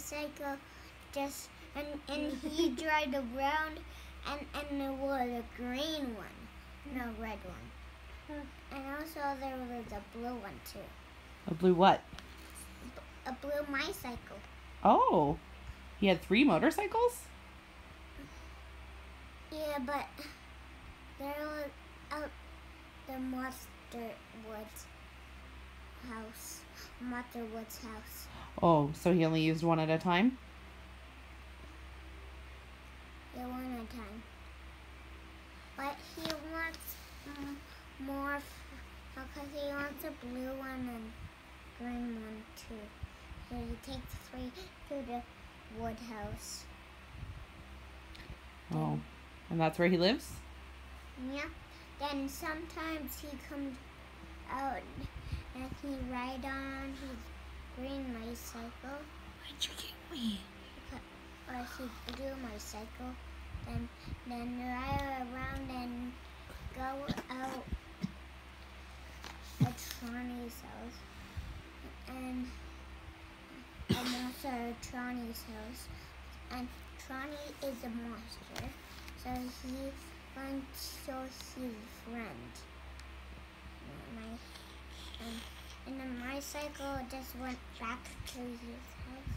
cycle, and he drive around, and there was a green one, no red one, and also there was a blue one too. A blue what? A blue bicycle. Oh, he had 3 motorcycles? Yeah, but there was out the Monster Woods house. Oh, so he only used one at a time? Yeah, one at a time. But he wants more because he wants a blue one and green one too. So he takes 3 to the wood house. Oh, and that's where he lives? Yeah. Then sometimes he comes out and he ride on his green bicycle. Why'd you get me? Or he blue bicycle. Then ride around and go out at Troni's house. And also Troni's house. And Troni is a monster. So he wants to show his friend. And then my cycle just went back to his house.